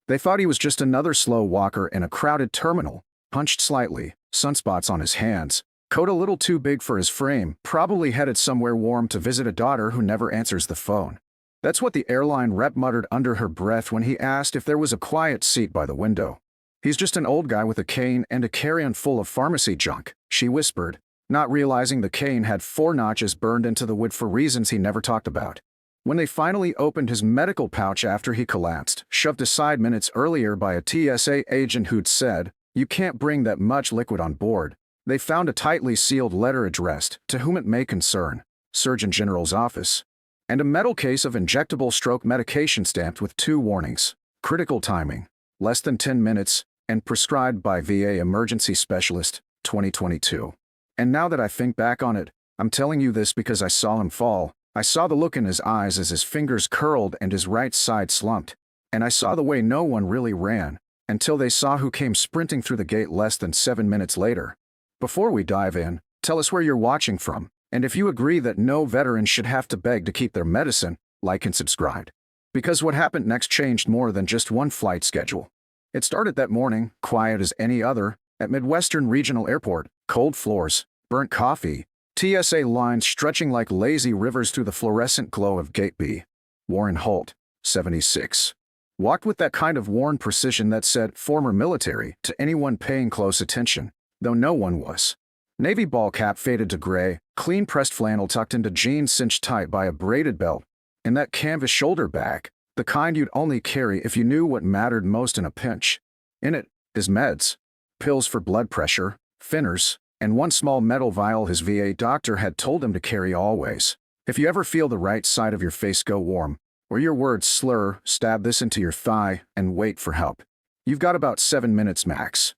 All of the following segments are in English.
They thought he was just another slow walker in a crowded terminal, hunched slightly, sunspots on his hands, coat a little too big for his frame, probably headed somewhere warm to visit a daughter who never answers the phone. That's what the airline rep muttered under her breath when he asked if there was a quiet seat by the window. He's just an old guy with a cane and a carry-on full of pharmacy junk, she whispered, not realizing the cane had 4 notches burned into the wood for reasons he never talked about. When they finally opened his medical pouch after he collapsed, shoved aside minutes earlier by a TSA agent who'd said, "You can't bring that much liquid on board," they found a tightly sealed letter addressed, "To whom it may concern, Surgeon General's office," and a metal case of injectable stroke medication stamped with 2 warnings: critical timing, less than 10 minutes, and prescribed by VA emergency specialist, 2022. And now that I think back on it, I'm telling you this because I saw him fall. I saw the look in his eyes as his fingers curled and his right side slumped. And I saw the way no one really ran, until they saw who came sprinting through the gate less than 7 minutes later. Before we dive in, tell us where you're watching from, and if you agree that no veteran should have to beg to keep their medicine, like and subscribe. Because what happened next changed more than just one flight schedule. It started that morning, quiet as any other, at Midwestern Regional Airport, cold floors, burnt coffee, TSA lines stretching like lazy rivers through the fluorescent glow of Gate B. Warren Holt, 76. Walked with that kind of worn precision that said "former military" to anyone paying close attention, though no one was. Navy ball cap faded to gray, clean pressed flannel tucked into jeans cinched tight by a braided belt, and that canvas shoulder bag, the kind you'd only carry if you knew what mattered most in a pinch. In it, his meds, pills for blood pressure, thinners, and one small metal vial his VA doctor had told him to carry always. If you ever feel the right side of your face go warm, or your words slur, stab this into your thigh and wait for help. You've got about 7 minutes max.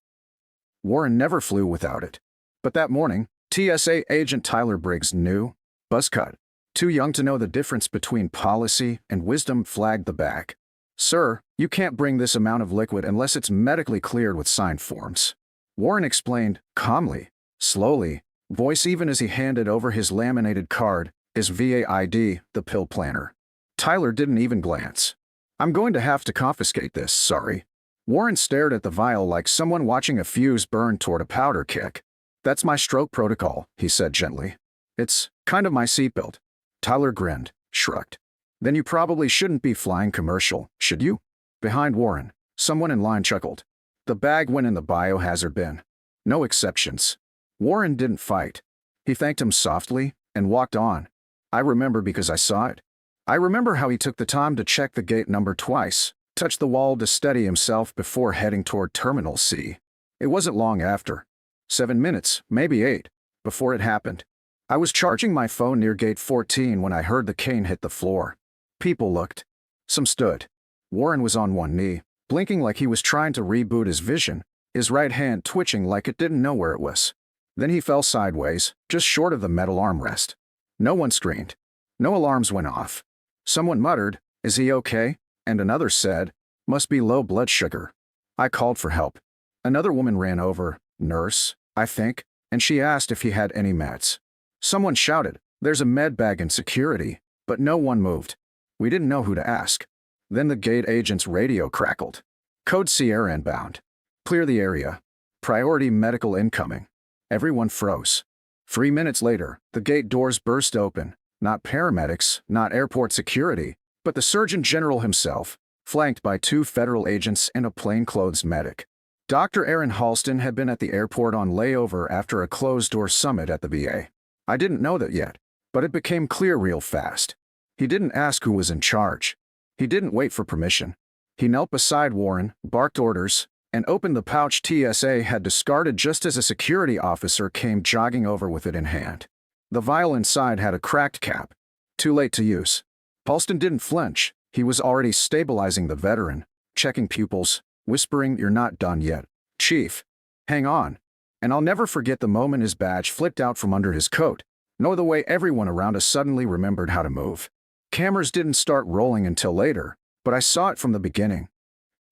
Warren never flew without it. But that morning, TSA agent Tyler Briggs knew. Buzzcut. Too young to know the difference between policy and wisdom, flagged the bag. "Sir, you can't bring this amount of liquid unless it's medically cleared with signed forms." Warren explained, calmly, slowly, voice even as he handed over his laminated card, his VA ID, the pill planner. Tyler didn't even glance. "I'm going to have to confiscate this, sorry." Warren stared at the vial like someone watching a fuse burn toward a powder kick. "That's my stroke protocol," he said gently. "It's kind of my seatbelt." Tyler grinned, shrugged. "Then you probably shouldn't be flying commercial, should you?" Behind Warren, someone in line chuckled. The bag went in the biohazard bin. No exceptions. Warren didn't fight. He thanked him softly and walked on. "I remember because I saw it. I remember how he took the time to check the gate number twice, touched the wall to steady himself before heading toward Terminal C. It wasn't long after. 7 minutes, maybe 8, before it happened. I was charging my phone near gate 14 when I heard the cane hit the floor. People looked. Some stood. Warren was on one knee, blinking like he was trying to reboot his vision, his right hand twitching like it didn't know where it was. Then he fell sideways, just short of the metal armrest. No one screamed. No alarms went off. Someone muttered, "Is he okay?" And another said, "Must be low blood sugar." I called for help. Another woman ran over, "Nurse, I think," and she asked if he had any meds. Someone shouted, "There's a med bag in security," but no one moved. We didn't know who to ask. Then the gate agent's radio crackled. "Code Sierra inbound. Clear the area. Priority medical incoming." Everyone froze. 3 minutes later, the gate doors burst open. Not paramedics, not airport security, but the Surgeon General himself, flanked by 2 federal agents and a plainclothes medic. Dr. Aaron Halston had been at the airport on layover after a closed-door summit at the VA. I didn't know that yet, but it became clear real fast. He didn't ask who was in charge. He didn't wait for permission. He knelt beside Warren, barked orders, and opened the pouch TSA had discarded just as a security officer came jogging over with it in hand. The vial inside had a cracked cap. Too late to use. Halston didn't flinch. He was already stabilizing the veteran, checking pupils, whispering, "You're not done yet, Chief. Hang on." And I'll never forget the moment his badge flicked out from under his coat, nor the way everyone around us suddenly remembered how to move. Cameras didn't start rolling until later, but I saw it from the beginning.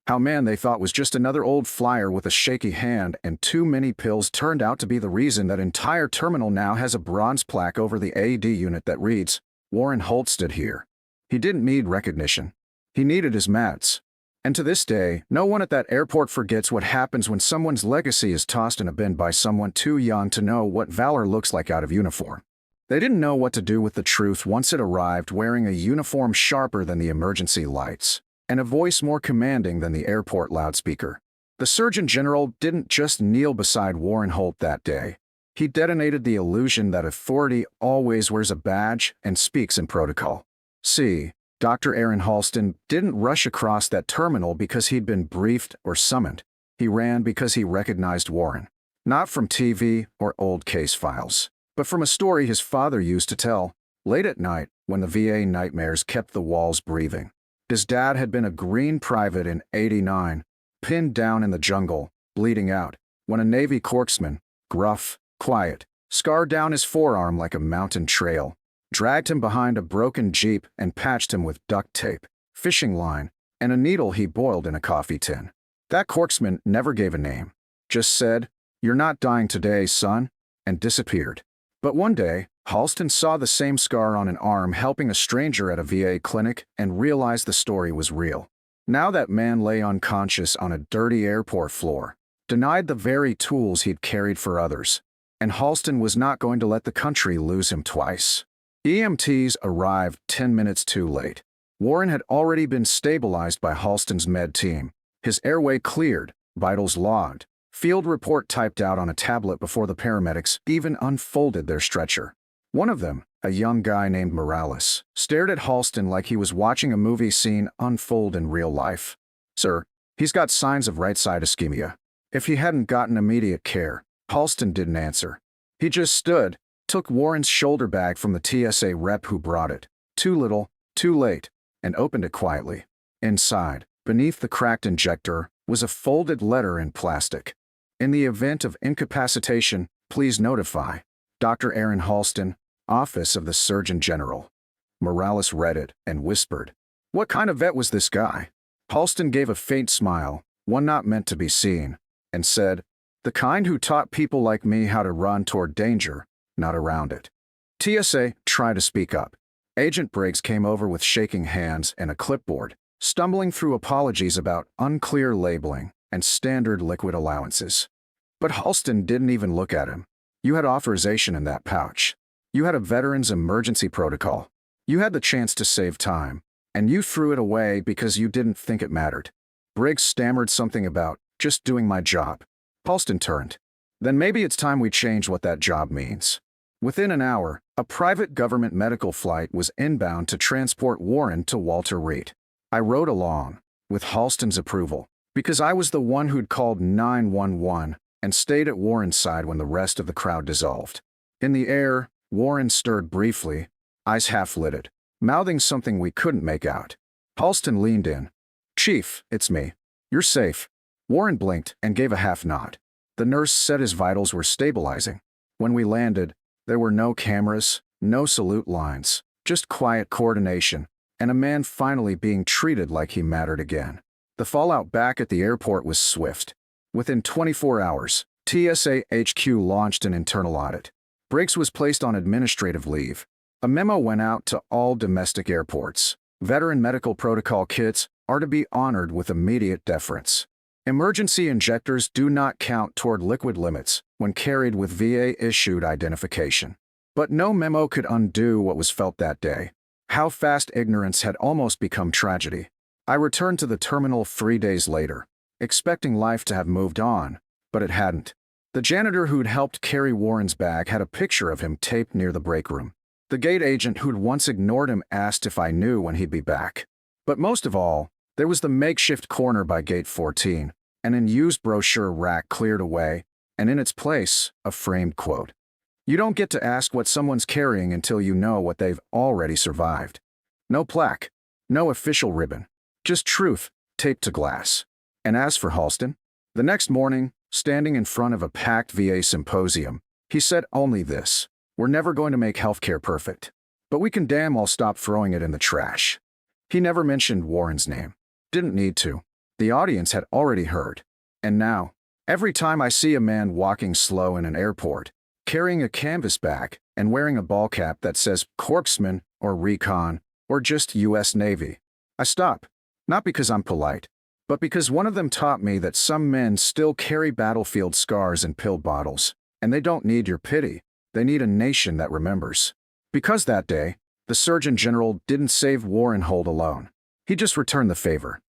How man they thought was just another old flyer with a shaky hand and too many pills turned out to be the reason that entire terminal now has a bronze plaque over the AD unit that reads, "Warren Holt stood here." He didn't need recognition. He needed his meds. And to this day, no one at that airport forgets what happens when someone's legacy is tossed in a bin by someone too young to know what valor looks like out of uniform. They didn't know what to do with the truth once it arrived, wearing a uniform sharper than the emergency lights, and a voice more commanding than the airport loudspeaker. The Surgeon General didn't just kneel beside Warren Holt that day. He detonated the illusion that authority always wears a badge and speaks in protocol. See, Dr. Aaron Halston didn't rush across that terminal because he'd been briefed or summoned. He ran because he recognized Warren. Not from TV or old case files, but from a story his father used to tell, late at night when the VA nightmares kept the walls breathing. His dad had been a Green private in '89, pinned down in the jungle, bleeding out, when a Navy corpsman, gruff, quiet, scarred down his forearm like a mountain trail, dragged him behind a broken Jeep and patched him with duct tape, fishing line, and a needle he boiled in a coffee tin. That corpsman never gave a name, just said, "You're not dying today, son," and disappeared. But one day, Halston saw the same scar on an arm helping a stranger at a VA clinic and realized the story was real. Now that man lay unconscious on a dirty airport floor, denied the very tools he'd carried for others, and Halston was not going to let the country lose him twice. EMTs arrived 10 minutes too late. Warren had already been stabilized by Halston's med team, his airway cleared, vitals logged, field report typed out on a tablet before the paramedics even unfolded their stretcher. One of them, a young guy named Morales, stared at Halston like he was watching a movie scene unfold in real life. "Sir, he's got signs of right-side ischemia." If he hadn't gotten immediate care, Halston didn't answer. He just stood, took Warren's shoulder bag from the TSA rep who brought it, too little, too late, and opened it quietly. Inside, beneath the cracked injector, was a folded letter in plastic. "In the event of incapacitation, please notify Dr. Aaron Halston, Office of the Surgeon General." Morales read it and whispered, "What kind of vet was this guy?" Halston gave a faint smile, one not meant to be seen, and said, "The kind who taught people like me how to run toward danger, not around it." TSA tried to speak up. Agent Briggs came over with shaking hands and a clipboard, stumbling through apologies about unclear labeling and standard liquid allowances. But Halston didn't even look at him. "You had authorization in that pouch. You had a veteran's emergency protocol. You had the chance to save time, and you threw it away because you didn't think it mattered." Briggs stammered something about, "just doing my job." Halston turned. "Then maybe it's time we change what that job means." Within an hour, a private government medical flight was inbound to transport Warren to Walter Reed. I rode along, with Halston's approval, because I was the one who'd called 911 and stayed at Warren's side when the rest of the crowd dissolved. In the air, Warren stirred briefly, eyes half-lidded, mouthing something we couldn't make out. Halston leaned in. "Chief, it's me. You're safe." Warren blinked and gave a half-nod. The nurse said his vitals were stabilizing. When we landed, there were no cameras, no salute lines, just quiet coordination, and a man finally being treated like he mattered again. The fallout back at the airport was swift. Within 24 hours, TSA HQ launched an internal audit. Briggs was placed on administrative leave. A memo went out to all domestic airports. Veteran medical protocol kits are to be honored with immediate deference. Emergency injectors do not count toward liquid limits when carried with VA-issued identification. But no memo could undo what was felt that day. How fast ignorance had almost become tragedy. I returned to the terminal 3 days later, expecting life to have moved on, but it hadn't. The janitor who'd helped carry Warren's bag had a picture of him taped near the break room. The gate agent who'd once ignored him asked if I knew when he'd be back. But most of all, there was the makeshift corner by gate 14, an unused brochure rack cleared away, and in its place, a framed quote. "You don't get to ask what someone's carrying until you know what they've already survived." No plaque, no official ribbon, just truth taped to glass. And as for Halston, the next morning, standing in front of a packed VA symposium, he said only this: "We're never going to make healthcare perfect, but we can damn well stop throwing it in the trash." He never mentioned Warren's name. Didn't need to. The audience had already heard. And now, every time I see a man walking slow in an airport, carrying a canvas bag and wearing a ball cap that says Corpsman or Recon or just U.S. Navy, I stop. Not because I'm polite, but because one of them taught me that some men still carry battlefield scars and pill bottles, and they don't need your pity, they need a nation that remembers. Because that day, the Surgeon General didn't save Warren Holt alone. He just returned the favor.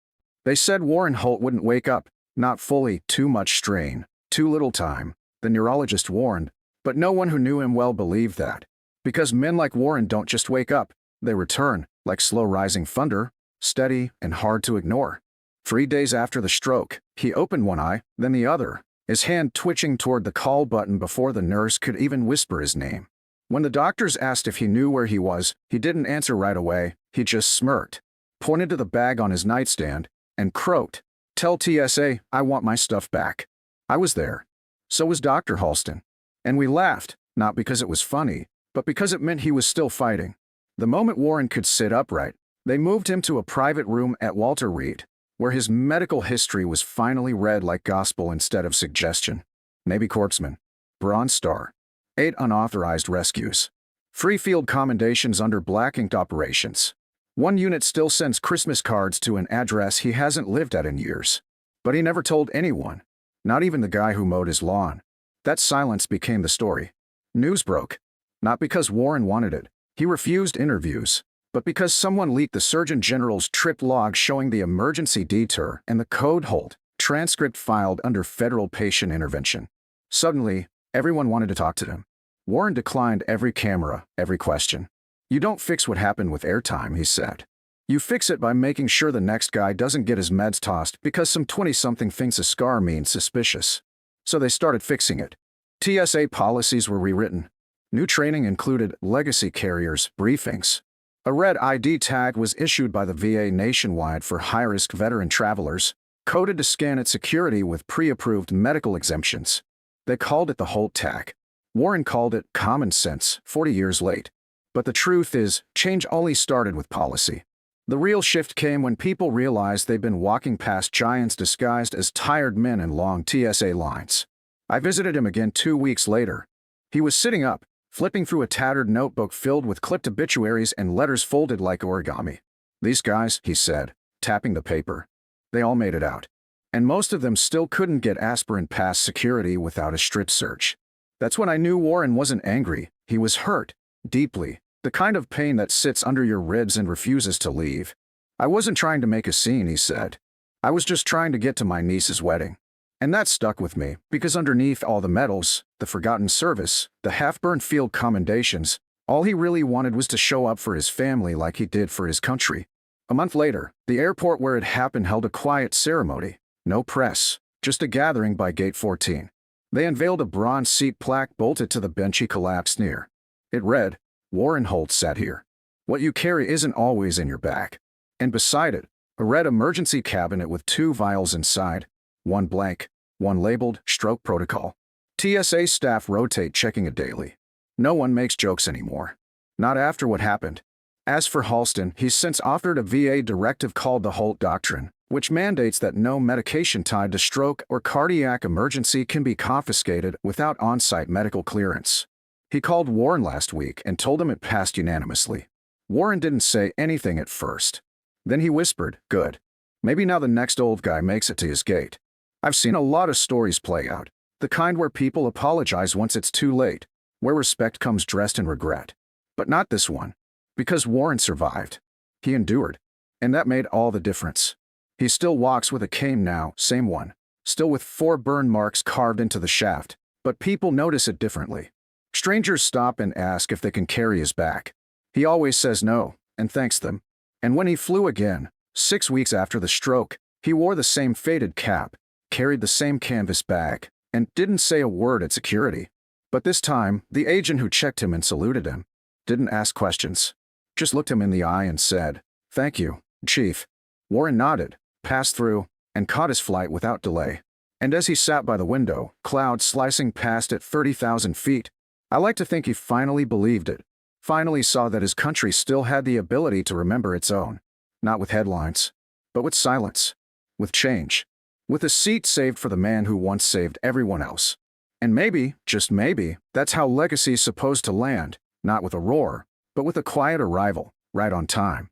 They said Warren Holt wouldn't wake up, not fully, too much strain, too little time, the neurologist warned, but no one who knew him well believed that. Because men like Warren don't just wake up, they return, like slow-rising thunder, steady and hard to ignore. 3 days after the stroke, he opened one eye, then the other, his hand twitching toward the call button before the nurse could even whisper his name. When the doctors asked if he knew where he was, he didn't answer right away, he just smirked, pointed to the bag on his nightstand, and croaked, "Tell TSA I want my stuff back." I was there. So was Dr. Halston. And we laughed, not because it was funny, but because it meant he was still fighting. The moment Warren could sit upright, they moved him to a private room at Walter Reed, where his medical history was finally read like gospel instead of suggestion. Navy Corpsman. Bronze Star. 8 unauthorized rescues. Free field commendations under black-inked operations. One unit still sends Christmas cards to an address he hasn't lived at in years. But he never told anyone. Not even the guy who mowed his lawn. That silence became the story. News broke. Not because Warren wanted it. He refused interviews. But because someone leaked the Surgeon General's trip log showing the emergency detour and the code hold transcript filed under federal patient intervention. Suddenly, everyone wanted to talk to him. Warren declined every camera, every question. "You don't fix what happened with airtime," he said. "You fix it by making sure the next guy doesn't get his meds tossed because some 20-something thinks a scar means suspicious." So they started fixing it. TSA policies were rewritten. New training included legacy carriers, briefings. A red ID tag was issued by the VA nationwide for high-risk veteran travelers, coded to scan at security with pre-approved medical exemptions. They called it the Holt tag. Warren called it common sense, 40 years late. But the truth is, change only started with policy. The real shift came when people realized they'd been walking past giants disguised as tired men in long TSA lines. I visited him again 2 weeks later. He was sitting up, flipping through a tattered notebook filled with clipped obituaries and letters folded like origami. "These guys," he said, tapping the paper. "They all made it out. And most of them still couldn't get aspirin past security without a strip search." That's when I knew Warren wasn't angry. He was hurt, deeply, the kind of pain that sits under your ribs and refuses to leave. "I wasn't trying to make a scene," he said. "I was just trying to get to my niece's wedding." And that stuck with me, because underneath all the medals, the forgotten service, the half-burned field commendations, all he really wanted was to show up for his family like he did for his country. A month later, the airport where it happened held a quiet ceremony. No press, just a gathering by Gate 14. They unveiled a bronze seat plaque bolted to the bench he collapsed near. It read, "Warren Holt sat here. What you carry isn't always in your back." And beside it, a red emergency cabinet with 2 vials inside, one blank, one labeled Stroke Protocol. TSA staff rotate checking it daily. No one makes jokes anymore. Not after what happened. As for Halston, he's since authored a VA directive called the Holt Doctrine, which mandates that no medication tied to stroke or cardiac emergency can be confiscated without on-site medical clearance. He called Warren last week and told him it passed unanimously. Warren didn't say anything at first. Then he whispered, "Good. Maybe now the next old guy makes it to his gate." I've seen a lot of stories play out, the kind where people apologize once it's too late, where respect comes dressed in regret. But not this one. Because Warren survived. He endured. And that made all the difference. He still walks with a cane now, same one. Still with 4 burn marks carved into the shaft, but people notice it differently. Strangers stop and ask if they can carry his back. He always says no, and thanks them. And when he flew again, 6 weeks after the stroke, he wore the same faded cap, carried the same canvas bag, and didn't say a word at security. But this time, the agent who checked him and saluted him didn't ask questions. Just looked him in the eye and said, "Thank you, Chief." Warren nodded, passed through, and caught his flight without delay. And as he sat by the window, clouds slicing past at 30,000 feet, I like to think he finally believed it. Finally saw that his country still had the ability to remember its own. Not with headlines, but with silence. With change. With a seat saved for the man who once saved everyone else. And maybe, just maybe, that's how legacy's supposed to land, not with a roar, but with a quiet arrival, right on time.